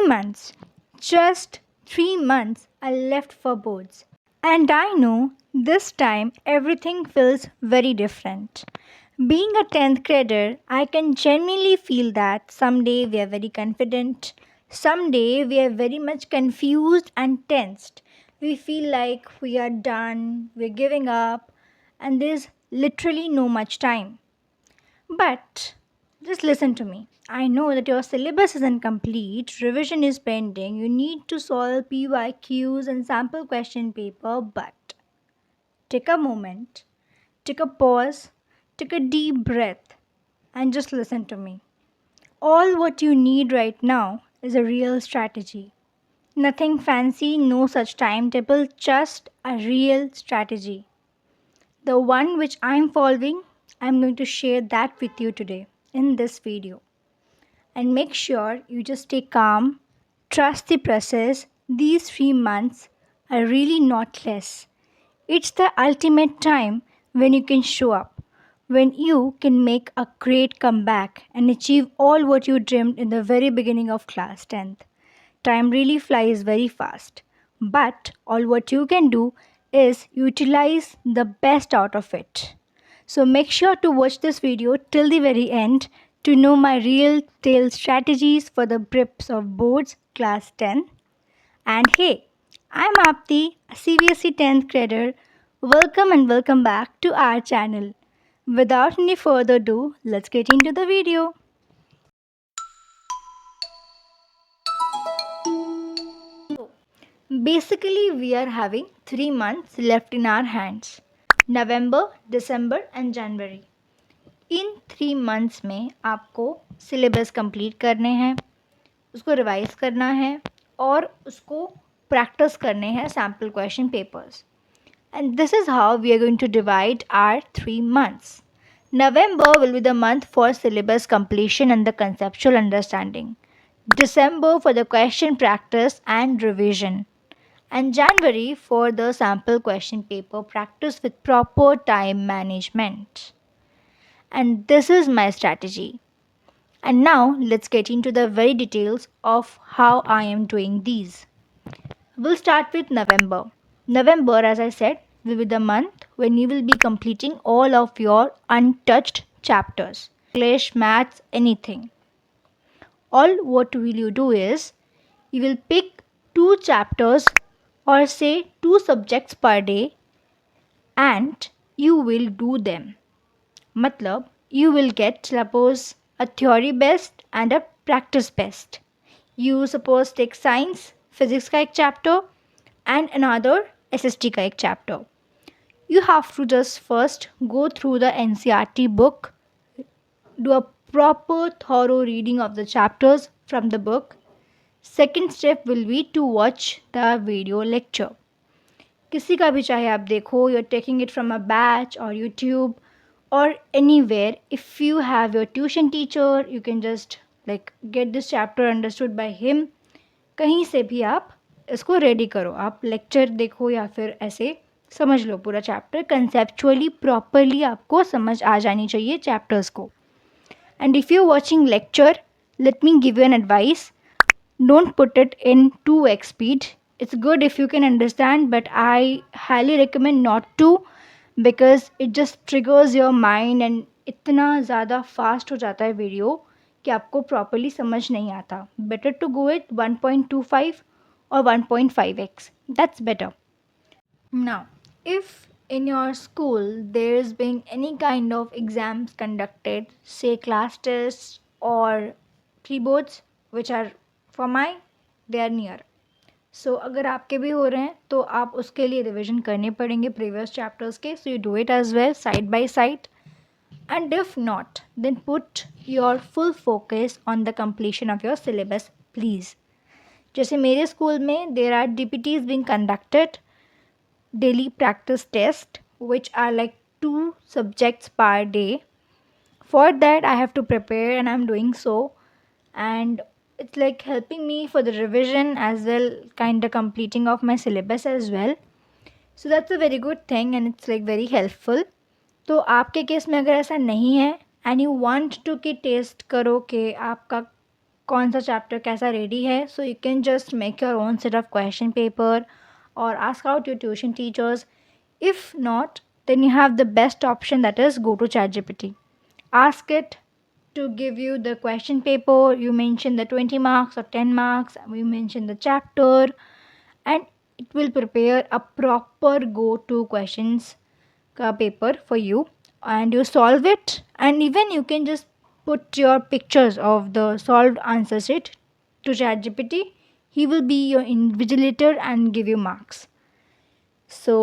months, just 3 months are left for boards. And I know this time everything feels very different. Being a 10th grader, I can genuinely feel that someday we are very confident, someday we are very much confused and tensed. We feel like we are done, we're giving up, and there's literally no much time. But just listen to me. I know that your syllabus isn't complete, revision is pending, you need to solve PYQs and sample question paper, but take a moment, take a pause, take a deep breath, and just listen to me. All what you need right now is a real strategy. Nothing fancy, no such timetable, just a real strategy. The one which I'm following, I'm going to share that with you today in this video. And make sure you just stay calm, trust the process. These 3 months are really not less. It's the ultimate time when you can show up, when you can make a great comeback and achieve all what you dreamed in the very beginning of class 10th. Time really flies very fast, but all what you can do is utilize the best out of it. So make sure to watch this video till the very end to know my real tail strategies for the brips of boards class 10. And hey, I'm Apti, a CBSE 10th grader. Welcome and welcome back to our channel. Without any further ado, let's get into the video. Basically, we are having 3 months left in our hands, November, December and January. In 3 months में आपको syllabus complete करने हैं, उसको revise करना है और उसको practice करने हैं sample question papers. And this is how we are going to divide our 3 months. November will be the month for syllabus completion and the conceptual understanding. December for the question practice and revision. And January for the sample question paper practice with proper time management. And this is my strategy. And now let's get into the very details of how I am doing these. We'll start with November. November, as I said, will be the month when you will be completing all of your untouched chapters. English, maths, anything. All what will you do is you will pick 2 chapters or say 2 subjects per day and you will do them. Matlab, you will get suppose a theory best and a practice best. You suppose take science, physics का एक chapter and another SST का एक chapter. You have to just first go through the NCERT book, do a proper thorough reading of the chapters from the book. Second step will be to watch the video lecture. किसी का भी चाहे आप देखो, you're taking it from a batch or YouTube or anywhere. If you have your tuition teacher, you can just get this chapter understood by him. कहीं से भी आप इसको रेडी करो, आप लेक्चर देखो या फिर ऐसे समझ लो पूरा चैप्टर. कंसेप्चुअली प्रॉपरली आपको समझ आ जानी चाहिए चैप्टर्स को. And if you watching lecture, let me give you an advice. Don't put it in 2x speed. It's good if you can understand, but I highly recommend not to because it just triggers your mind and इतना ज़्यादा fast हो जाता है video कि आपको properly समझ नहीं आता. Better to go with 1.25 or 1.5x. That's better. Now, if in your school there is being any kind of exams conducted, say class tests or pre-boards, which are for my they are near. So अगर आपके भी हो रहे हैं तो आप उसके लिए रिविजन करने पड़ेंगे प्रीवियस चैप्टर्स के. So you do it as well side by side. And if not, then put your full focus on the completion of your syllabus, please. जैसे मेरे स्कूल में there are DPTs being conducted, daily practice test, which are like 2 subjects per day. For that I have to prepare and I'm doing so. And it's like helping me for the revision as well, kind of completing of my syllabus as well. So that's a very good thing and it's like very helpful. तो आपके case में अगर ऐसा नहीं है and you want to कि test करो कि आपका कौन सा चैप्टर कैसा रेडी है. So you can just make your own set of question paper or ask out your tuition teachers. If not, then you have the best option, that is go to ChatGPT. Ask it to give you the question paper. You mention the 20 marks or 10 marks. You mention the chapter, and it will prepare a proper go-to questions paper for you, and you solve it. And even you can just put your pictures of the solved answer sheet to ChatGPT. He will be your invigilator and give you marks. So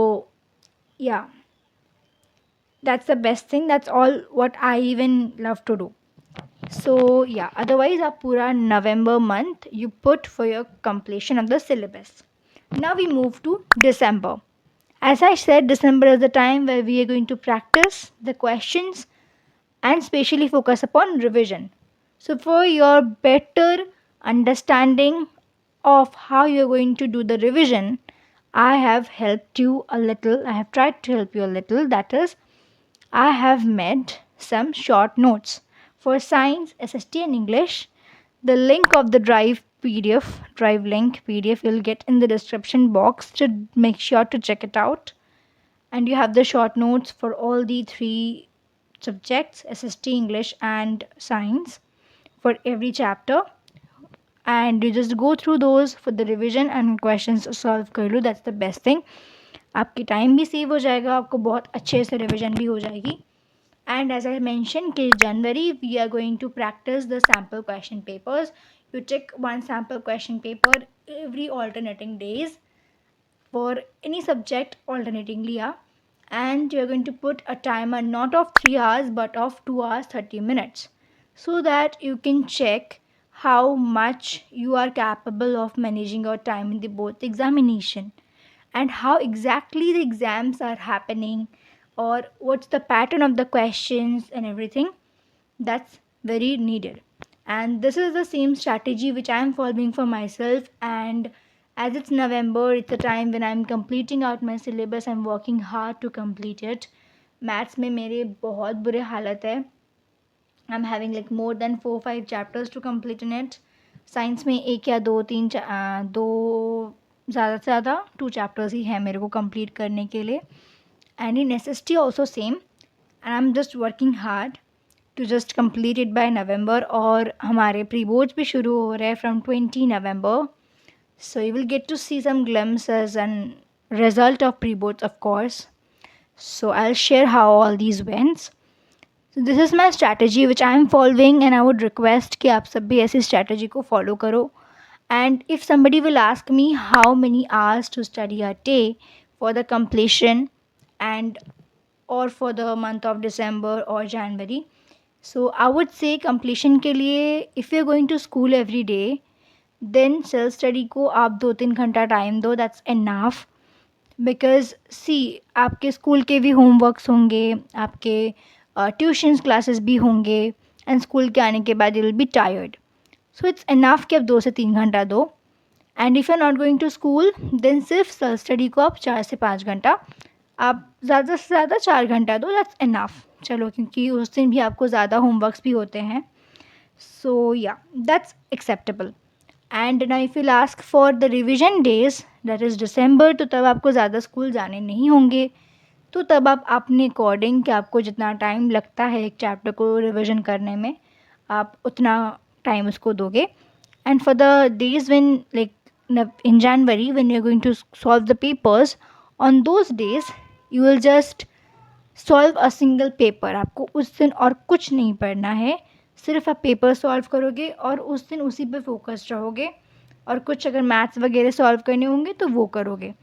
yeah, that's the best thing. That's all what I even love to do. So yeah, otherwise आप पूरा November month you put for your completion of the syllabus. Now we move to December. As I said, December is the time where we are going to practice the questions and specially focus upon revision. So for your better understanding of how you're going to do the revision, I have helped you a little. I have tried to help you a little. That is, I have made some short notes for science, SST and English. The link of the drive link PDF you'll get in the description box, to make sure to check it out. And you have the short notes for all the three subjects, SST, English and science, for every chapter. And you just go through those for the revision and questions solve कर लो. That's the best thing. आपकी time भी save हो जाएगा, आपको बहुत अच्छे से revision भी हो जाएगी. And as I mentioned, till January we are going to practice the sample question papers. You take one sample question paper every alternating days for any subject alternatingly, yeah. And you're going to put a timer not of 3 hours but of 2 hours 30 minutes, so that you can check how much you are capable of managing your time in the both examination, and how exactly the exams are happening, or what's the pattern of the questions and everything. That's very needed. And this is the same strategy which I am following for myself. And as it's November, it's a time when I'm completing out my syllabus. I'm working hard to complete it. Maths में मेरे बहुत बुरे हालत है. I'm having like more than 4-5 chapters to complete in it. Science में एक या दो ज़्यादा से ज़्यादा 2 chapters ही है मेरे को complete करने के लिए. And in SST also same. And I'm just working hard to just complete it by November. और हमारे प्री बोर्ड्स भी शुरू हो रहे हैं from 20 November. So you will get to see some glimpses and result of pre boards, of course. So I'll share how all these went. So this is my strategy which I am following, and I would request कि आप सब भी ऐसी strategy को follow करो. And if somebody will ask me how many hours to study a day for the completion and or for the month of December or January, so I would say completion के लिए, if you're going to school every day, then self study को आप 2-3 घंटा time दो. That's enough. Because सी आपके school के भी homeworks होंगे, आपके ट्यूशन्स क्लासेस भी होंगे, एंड स्कूल के आने के बाद you will be tired. So it's enough कि आप 2 से 3 घंटा दो. And if you are not going to school, then सिर्फ सेल्फ स्टडी को आप 4 से 5 घंटा, आप ज़्यादा से ज़्यादा 4 घंटा दो. That's enough. चलो, क्योंकि उस दिन भी आपको ज़्यादा होमवर्क्स भी होते हैं. So ya, that's acceptable. And ना if you ask for the revision days, that is December, तो तब आपको ज़्यादा स्कूल जाने नहीं होंगे. तो तब आप अपने अकॉर्डिंग कि आपको जितना टाइम लगता है एक चैप्टर को रिविजन करने में, आप उतना टाइम उसको दोगे. And for the days when like in January when you are going to solve the papers, on those days you will just solve a single paper. आपको उस दिन और कुछ नहीं पढ़ना है, सिर्फ आप पेपर सॉल्व करोगे और उस दिन उसी पे फोकस्ड रहोगे. और कुछ अगर मैथ्स वगैरह सॉल्व करने होंगे तो वो करोगे.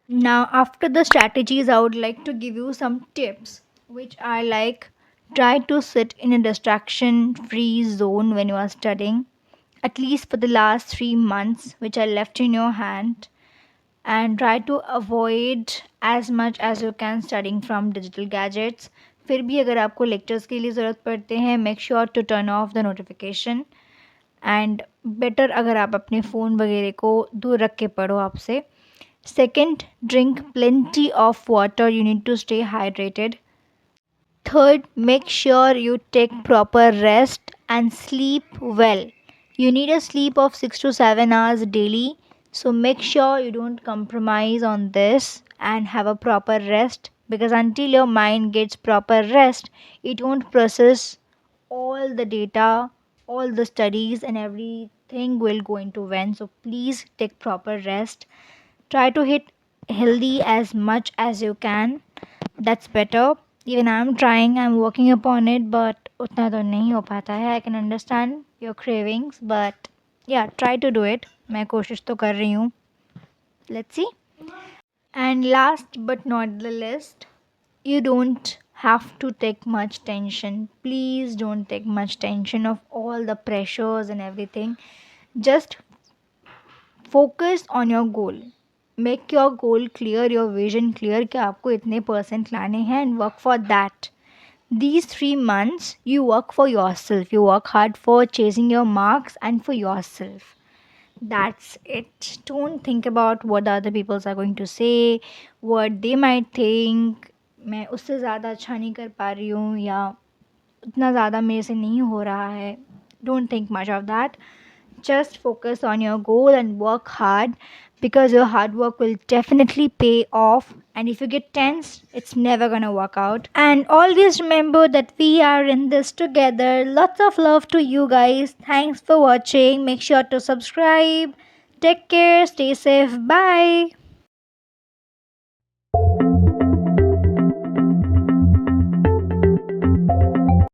Now after the strategies, I would like to give you some tips which are like: try to sit in a distraction free zone when you are studying, at least for the last 3 months which are left in your hand, and try to avoid as much as you can studying from digital gadgets. फिर भी अगर आपको lectures के लिए ज़रूरत पड़ते हैं, make sure to turn off the notification. And better अगर आप अपने फ़ोन वगैरह को दूर रख के पढ़ो आपसे. Second, drink plenty of water. You need to stay hydrated. Third, make sure you take proper rest and sleep well. You need a sleep of 6 to 7 hours daily. So make sure you don't compromise on this and have a proper rest, because until your mind gets proper rest, it won't process all the data, all the studies, and everything will go into vain. So please take proper rest. Try to hit healthy as much as you can. That's better. Even I'm trying, I'm working upon it, but उतना तो नहीं हो पाता है. I can understand your cravings, but yeah, try to do it. मैं कोशिश तो कर रही हूँ. Let's see. And last but not the least, you don't have to take much tension. Please don't take much tension of all the pressures and everything. Just focus on your goal. Make your goal clear, your vision clear कि आपको इतने % लाने हैं, and work for that. These 3 months you work for yourself. You work hard for chasing your marks and for yourself. That's it. Don't think about what the other people are going to say, what they might think. मैं उससे ज़्यादा अच्छा नहीं कर पा रही हूँ, या उतना ज़्यादा मेरे से नहीं हो रहा है. Don't think much of that. Just focus on your goal and work hard, because your hard work will definitely pay off. And if you get tense, it's never gonna work out. And always remember that we are in this together. Lots of love to you guys. Thanks for watching. Make sure to subscribe. Take care. Stay safe. Bye.